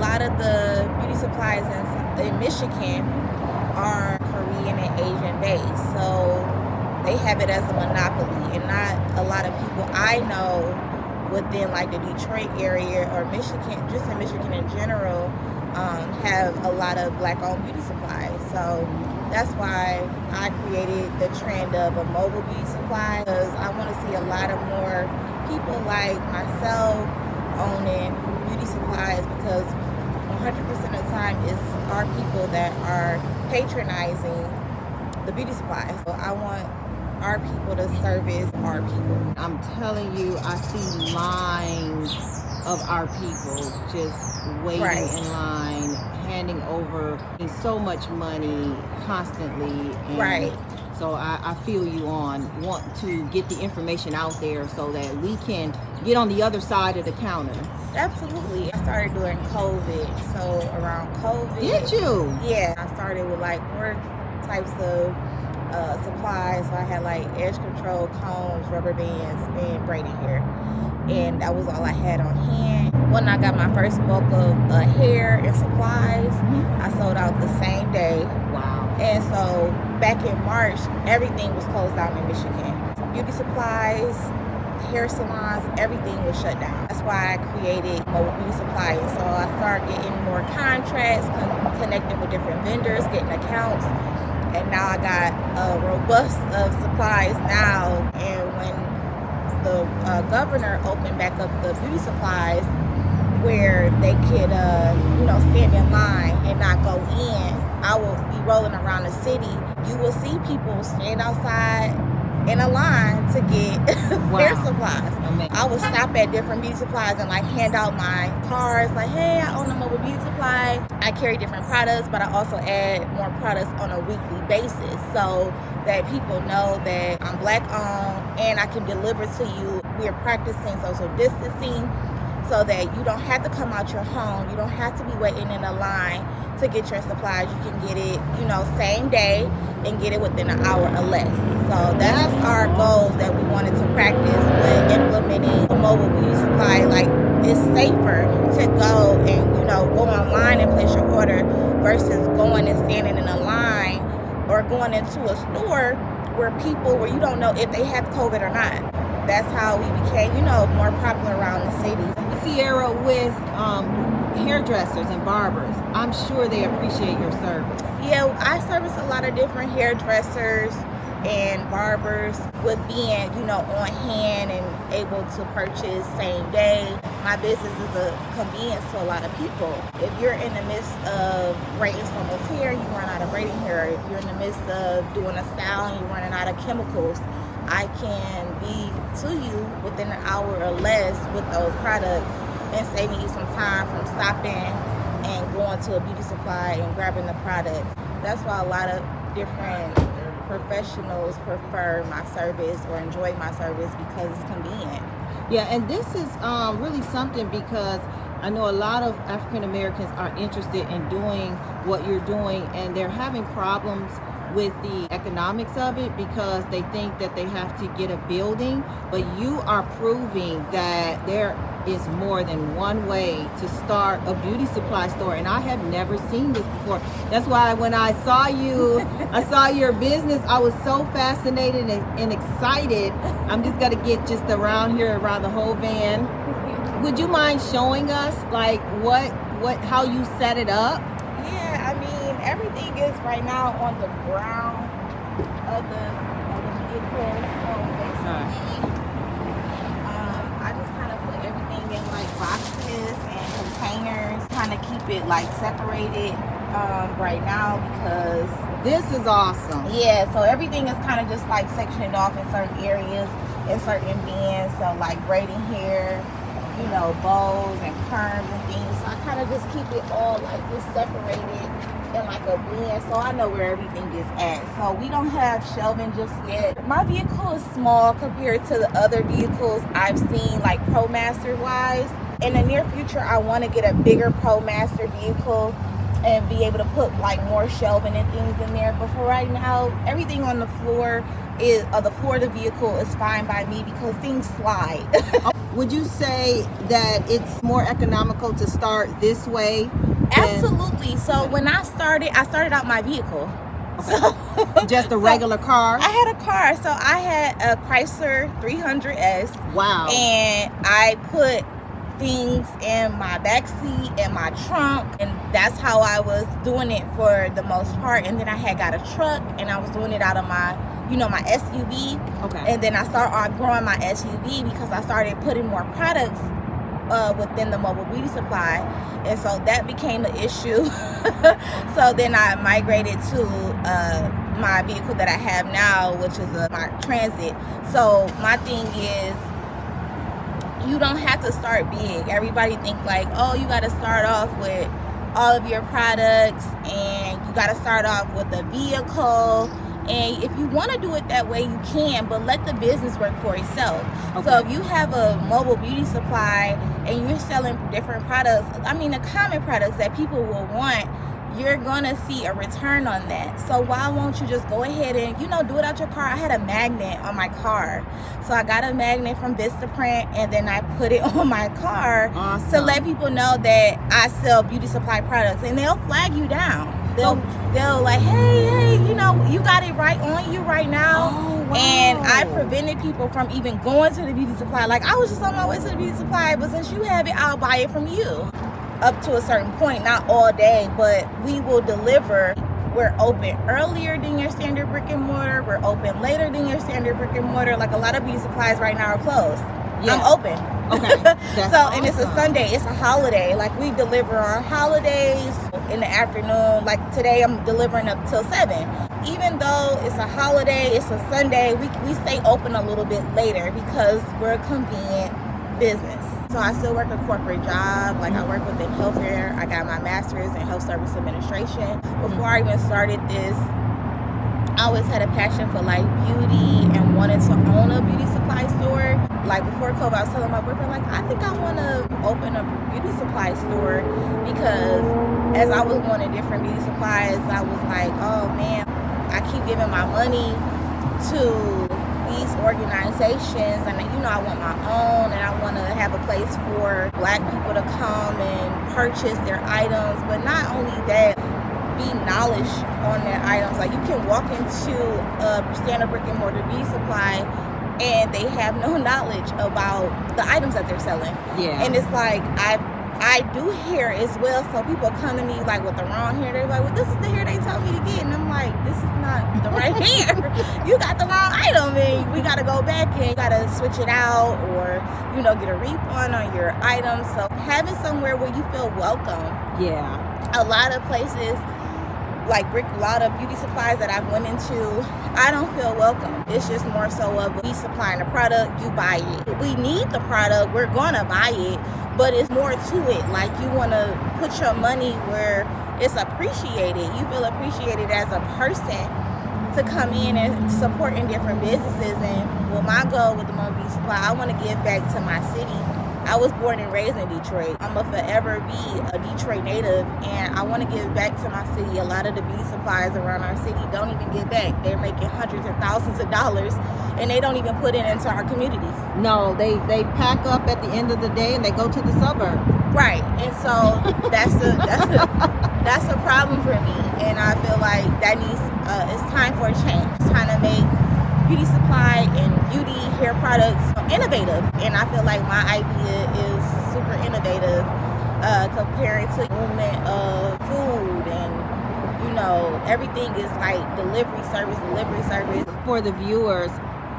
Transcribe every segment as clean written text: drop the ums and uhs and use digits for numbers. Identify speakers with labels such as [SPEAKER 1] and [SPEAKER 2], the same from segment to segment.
[SPEAKER 1] lot of the beauty supplies in Michigan are Korean and Asian based, so they have it as a monopoly, and not a lot of people I know within like the Detroit area or Michigan, just in Michigan in general, have a lot of black-owned beauty supplies. So that's why I created the trend of a mobile beauty supply, because I want to see a lot of more people like myself owning beauty supplies, because 100% of the time it's our people that are patronizing the beauty supplies. So I want our people to service our people.
[SPEAKER 2] I'm telling you, I see lines of our people just waiting in line, handing over so much money constantly. And so I feel you on want to get the information out there so that we can get on the other side of the counter.
[SPEAKER 1] Absolutely. I started during COVID. So around COVID.
[SPEAKER 2] Did you?
[SPEAKER 1] Yeah. I started with like 4 types of supplies. So I had like edge control, combs, rubber bands, and braiding hair. And that was all I had on hand. When I got my first bulk of hair and supplies, I sold out the same day.
[SPEAKER 2] Wow.
[SPEAKER 1] And so back in March, everything was closed down in Michigan. Beauty supplies, hair salons, everything was shut down. That's why I created Mobile Beauty Supply. And so I started getting more contracts, connecting with different vendors, getting accounts. And now I got a robust of supplies now. And when the governor opened back up the beauty supplies where they could, stand in line and not go in, I will be rolling around the city. You will see people stand outside in a line to get hair supplies.
[SPEAKER 2] Amazing.
[SPEAKER 1] I would stop at different beauty supplies and like hand out my cards like, hey, I own a Mobile Beauty Supply. I carry different products, but I also add more products on a weekly basis so that people know that I'm black owned and I can deliver to you. We are practicing social distancing so that you don't have to come out your home. You don't have to be waiting in a line to get your supplies. You can get it, same day and get it within an hour or less. So that's our goals that we wanted to practice with implementing a mobile beauty supply. Like, it's safer to go and, go online and place your order versus going and standing in a line or going into a store where you don't know if they have COVID or not. That's how we became, more popular around the city.
[SPEAKER 2] Sierra, with hairdressers and barbers, I'm sure they appreciate your service.
[SPEAKER 1] Yeah, I service a lot of different hairdressers and barbers with being, on hand and able to purchase same day. My business is a convenience to a lot of people. If you're in the midst of braiding someone's hair, you run out of braiding hair. If you're in the midst of doing a style and you're running out of chemicals, I can be to you within an hour or less with those products and saving you some time from stopping and going to a beauty supply and grabbing the product. That's why a lot of different professionals prefer my service or enjoy my service, because it's convenient.
[SPEAKER 2] Yeah, and this is really something, because I know a lot of African Americans are interested in doing what you're doing, and they're having problems with the economics of it because they think that they have to get a building, but you are proving that there is more than one way to start a beauty supply store, and I have never seen this before. That's why when I saw your business, I was so fascinated and excited. I'm just gonna get just around the whole van. Would you mind showing us like how you set it up?
[SPEAKER 1] Yeah, I mean, everything is right now on the ground of the vehicle. So basically, I just kind of put everything in like boxes and containers, kind of keep it like separated right now, because
[SPEAKER 2] this is awesome.
[SPEAKER 1] Yeah, so everything is kind of just like sectioned off in certain areas, in certain bins. So like braiding hair, bows and perms and things. So I kind of just keep it all like just separated in like a bin, so I know where everything is at. So we don't have shelving just yet. My vehicle is small compared to the other vehicles I've seen, like ProMaster wise. In the near future, I want to get a bigger ProMaster vehicle and be able to put like more shelving and things in there. But for right now, everything on the floor the floor of the vehicle is fine by me because things slide.
[SPEAKER 2] Would you say that it's more economical to start this way?
[SPEAKER 1] Absolutely. So when I started out my vehicle.
[SPEAKER 2] Okay. So just a regular car?
[SPEAKER 1] I had a car. So I had a Chrysler 300S.
[SPEAKER 2] Wow.
[SPEAKER 1] And I put things in my back seat and my trunk, and that's how I was doing it for the most part. And then I had got a truck, and I was doing it out of my my SUV.
[SPEAKER 2] Okay.
[SPEAKER 1] And then I started growing my SUV because I started putting more products within the mobile beauty supply, and so that became an issue. So then I migrated to my vehicle that I have now, which is my Transit. So my thing is, you don't have to start big. Everybody think like, oh, you got to start off with all of your products, and you got to start off with a vehicle. And if you want to do it that way, you can, but let the business work for itself. Okay. So if you have a mobile beauty supply and you're selling different products, I mean the common products that people will want, you're gonna see a return on that. So why won't you just go ahead and do it out your car? I had a magnet on my car, so I got a magnet from Vistaprint, and then I put it on my car.
[SPEAKER 2] Awesome.
[SPEAKER 1] To let people know that I sell beauty supply products, and they'll flag you down. They'll like, hey, you got it right on you right now.
[SPEAKER 2] Oh, wow.
[SPEAKER 1] And I prevented people from even going to the beauty supply. Like, I was just on my way to the beauty supply, but since you have it, I'll buy it from you. Up to a certain point, not all day, but we will deliver. We're open earlier than your standard brick and mortar. We're open later than your standard brick and mortar. Like, a lot of beauty supplies right now are closed. Yeah. I'm open.
[SPEAKER 2] Okay.
[SPEAKER 1] So, and it's a Sunday, it's a holiday. Like, we deliver on holidays in the afternoon. Like today, I'm delivering up till 7. Even though it's a holiday, it's a Sunday, we stay open a little bit later because we're a convenient business. So I still work a corporate job. Like, I work within healthcare. I got my master's in health service administration. Before I even started this, I always had a passion for like beauty and wanted to own a beauty supply store. Like, before COVID, I was telling my boyfriend, like, I think I want to open a beauty supply store, because as I was wanting different beauty supplies, I was like, oh man, I keep giving my money to these organizations, and I want my own, and I want to have a place for Black people to come and purchase their items. But not only that, be knowledge on their items. Like, you can walk into a standard brick and mortar beauty supply and they have no knowledge about the items that they're selling.
[SPEAKER 2] Yeah.
[SPEAKER 1] And it's like, I do hair as well, so people come to me like with the wrong hair. They're like, well, this is the hair they told me to get, and I'm like, this is not the right hair. You got the wrong item, and we got to go back and you got to switch it out, or get a refund on your item. So having somewhere where you feel welcome.
[SPEAKER 2] Yeah.
[SPEAKER 1] A lot of places, like a lot of beauty supplies that I went into, I don't feel welcome. It's just more so of we supplying the product, you buy it. We need the product, we're gonna buy it, but it's more to it. Like, you wanna put your money where it's appreciated. You feel appreciated as a person to come in and support in different businesses. And my goal with the Mobile Beauty Supply, I wanna give back to my city. I was born and raised in Detroit. I'm going to forever be a Detroit native, and I want to give back to my city. A lot of the beauty supplies around our city don't even give back. They're making hundreds and thousands of dollars, and they don't even put it into our communities.
[SPEAKER 2] No, they pack up at the end of the day and they go to the suburb.
[SPEAKER 1] Right, and so that's a problem for me, and I feel like that needs it's time for a change. It's time to make beauty supply and beauty hair products innovative, and I feel like my idea is super innovative compared to the movement of food, and everything is like delivery service.
[SPEAKER 2] For the viewers,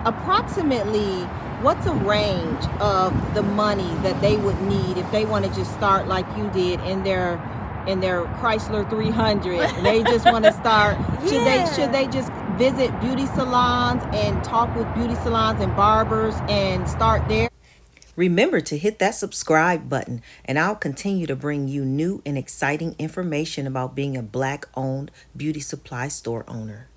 [SPEAKER 2] approximately what's a range of the money that they would need if they want to just start like you did in their Chrysler 300? They just want to start.
[SPEAKER 1] Yeah.
[SPEAKER 2] Should they just visit beauty salons and talk with beauty salons and barbers and start there?
[SPEAKER 3] Remember to hit that subscribe button, and I'll continue to bring you new and exciting information about being a Black-owned beauty supply store owner.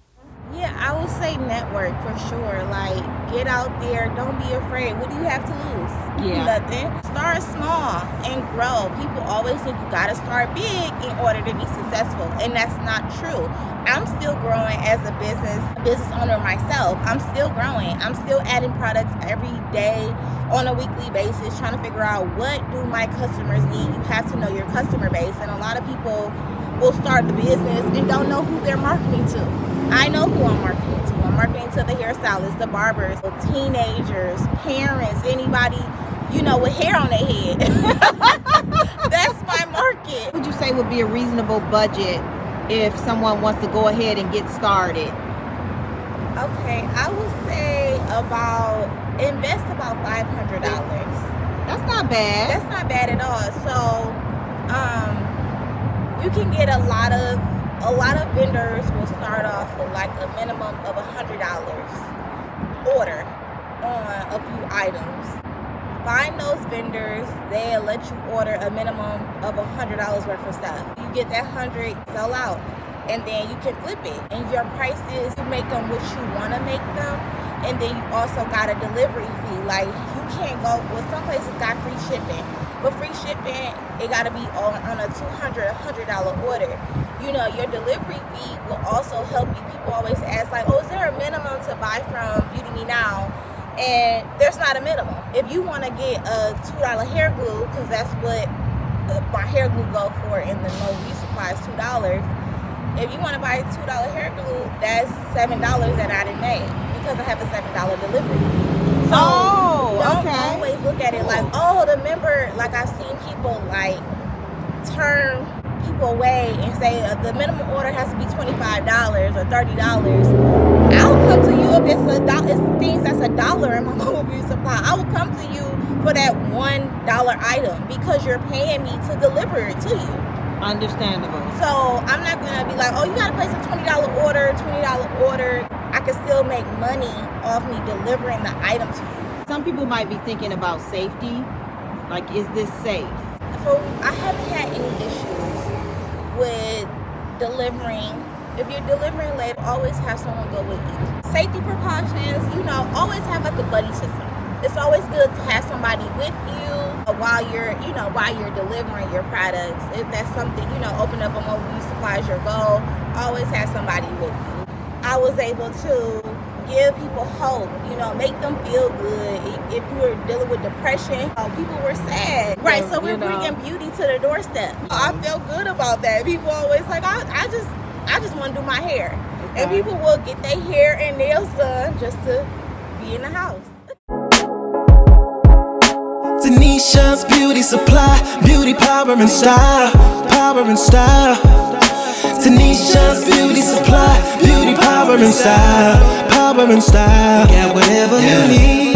[SPEAKER 1] Yeah, I would say network for sure. Like, get out there. Don't be afraid. What do you have to lose?
[SPEAKER 2] Yeah.
[SPEAKER 1] Nothing. Start small and grow. People always think you gotta start big in order to be successful, and that's not true. I'm still growing as a business owner myself. I'm still growing. I'm still adding products every day on a weekly basis, trying to figure out what do my customers need. You have to know your customer base, and a lot of people will start the business and don't know who they're marketing to. I know who I'm marketing to. I'm marketing to the hairstylists, the barbers, the teenagers, parents, anybody, with hair on their head. That's my market.
[SPEAKER 2] What would you say would be a reasonable budget if someone wants to go ahead and get started?
[SPEAKER 1] Okay, I would say invest about $500.
[SPEAKER 2] That's not bad.
[SPEAKER 1] That's not bad at all. So, you can get a lot of vendors will start off with like a minimum of $100 order on a few items. Find those vendors, they'll let you order a minimum of $100 worth of stuff. You get that 100, sell out, and then you can flip it. And your prices, you make them what you want to make them, and then you also got a delivery fee. Like, you can't go, some places got free shipping, but free shipping, it got to be on a $100 order. Your delivery fee will also help you. People always ask, like, oh, is there a minimum to buy from Beauty Me Now? And there's not a minimum. If you want to get a $2 hair glue, because that's what my hair glue go for in the Mo Beauty Supply is $2. If you want to buy $2 hair glue, that's $7 that I didn't make because I have a $7 delivery. So don't always look at it like, oh, like I've seen people like turn people away and say the minimum order has to be $25 or $30. I'll come to you if it's things that's $1 in my Mo Beauty Supply. I will come to you for that $1 item because you're paying me to deliver it to you.
[SPEAKER 2] Understandable.
[SPEAKER 1] So I'm not gonna be like, oh, you gotta place a $20 order, $20 order. I can still make money off me delivering the item to you.
[SPEAKER 2] Some people might be thinking about safety. Like, is this safe?
[SPEAKER 1] So I haven't had any issues with delivering. If you're delivering late, always have someone go with you. Safety precautions, always have like a buddy system. It's always good to have somebody with you while you're delivering your products. If that's something, open up a Mo Beauty Supply is your goal, always have somebody with you. I was able to give people hope, make them feel good. If you were dealing with depression, people were sad. Right, so we're bringing beauty to the doorstep. I felt good about that. People always like, I just want to do my hair. Okay. And people will get their hair and nails done just to be in the house.
[SPEAKER 4] Tanisha's Beauty Supply, beauty, power and style, power and style. Tanisha's Beauty Supply, beauty, power and style, power and style. Got whatever you need.